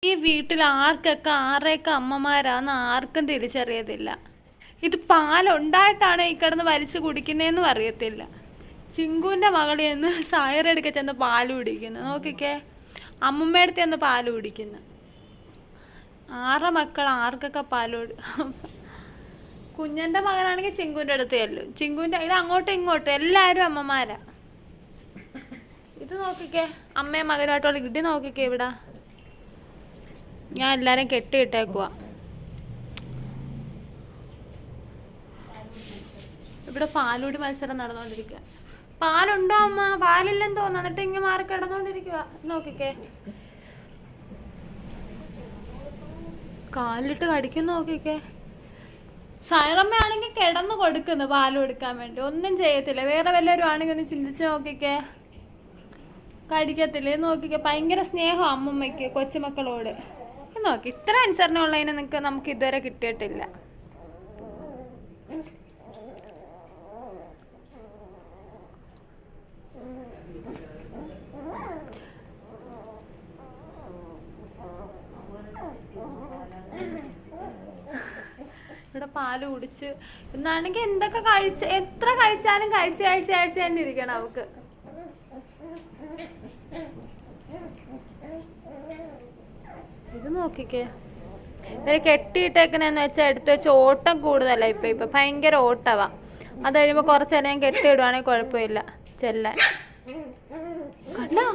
ഈ വീട്ടിൽ ആർക്കൊക്കെ ആരുടെയൊക്കെ അമ്മമാരാന്ന് ആർക്കും തിരിച്ചറിയത്തില്ല. ഇത് പാലുണ്ടായിട്ടാണ് ഈ കിടന്ന് വലിച്ചു കുടിക്കുന്നതെന്നും അറിയത്തില്ല. ചിങ്കുവിൻ്റെ മകളിൽ നിന്ന് സായറെടുക്ക ചെന്ന് പാല് കുടിക്കുന്നു. നോക്കിക്കേ, അമ്മമ്മയുടെ ചെന്ന് പാല് കുടിക്കുന്നു. ആറ് മക്കൾ ആർക്കൊക്കെ പാല് കുഞ്ഞൻ്റെ മകനാണെങ്കിൽ ചിങ്കുവിൻ്റെ അടുത്ത് ചെല്ലും. ചിങ്കുവിൻ്റെ ഇത് അങ്ങോട്ടും ഇങ്ങോട്ടും എല്ലാവരും അമ്മമാരാ. ഇത് നോക്കിക്കേ, അമ്മയും മകനായിട്ടുള്ള ഇടി നോക്കിക്കേ. ഇവിടെ ഞാൻ എല്ലാരും കെട്ടിയിട്ടേക്കുവാ. ഇവിടെ പാലൂടി മത്സരം നടന്നുകൊണ്ടിരിക്കുക. പാലുണ്ടോ അമ്മ? പാലില്ലെന്ന് തോന്നുന്നു. എന്നിട്ട് ഇങ്ങനെ മാറി കിടന്നോണ്ടിരിക്കുക. നോക്കിക്കേ, കാലിട്ട് കടിക്കുന്നു. നോക്കിക്കേ, സായറമ്മയാണെങ്കിൽ കിടന്നു കൊടുക്കുന്നു പാല് കൊടുക്കാൻ വേണ്ടി. ഒന്നും ചെയ്യത്തില്ല. വേറെ വല്ലവരും ആണെങ്കിൽ ഒന്ന് ചിന്തിച്ച് നോക്കിക്കേ, കടിക്കത്തില്ലേ? നോക്കിക്കേ, ഭയങ്കര സ്നേഹം അമ്മമ്മയ്ക്ക് കൊച്ചുമക്കളോട്. നോക്കി, ഇത്ര അനുസരണ ഉള്ളതിനെ നമുക്ക് ഇതുവരെ കിട്ടിയിട്ടില്ല. ഇവിടെ പാല് കുടിച്ച് എന്നാണെങ്കിൽ എന്തൊക്കെ എത്ര കഴിച്ചാലും കഴിച്ച് തന്നെ ഇരിക്കണം അവക്ക്. ഇത് നോക്കിക്കേ, ഇവരെ കെട്ടിയിട്ടേക്കണെന്ന് വെച്ചാൽ എടുത്ത് വെച്ച് ഓട്ടം കൂടുതല. ഇപ്പൊ ഭയങ്കര ഓട്ടവാ. അത് കഴിയുമ്പോ കുറച്ചേരം ഞാൻ കെട്ടിയിടുവാണെങ്കിൽ കുഴപ്പമില്ല ചെല്ലാൻ. കണ്ടോ,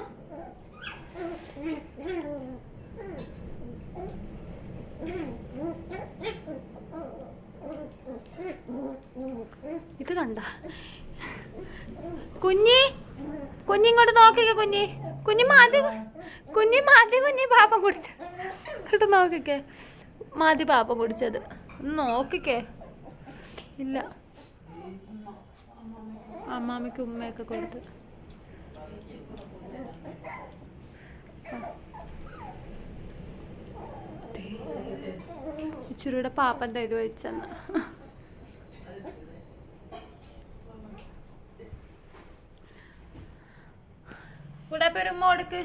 ഇത് കണ്ട കുഞ്ഞിങ്ങോട്ട് നോക്കിക്കേ. കുഞ്ഞി പാപ്പം കുടിച്ച കേട്ടോ. നോക്കിക്കേ, മാതി പാപ്പം കുടിച്ചത്. നോക്കിക്കേ, ഇല്ല അമ്മാമ്മയ്ക്ക് ഉമ്മയൊക്കെ കൊടുത്ത്. ഇച്ചിരിയുടെ പാപ്പൻ തരുവ വെച്ചെന്ന്. കൂടെ പെരുമ്മ കൊടുക്ക്.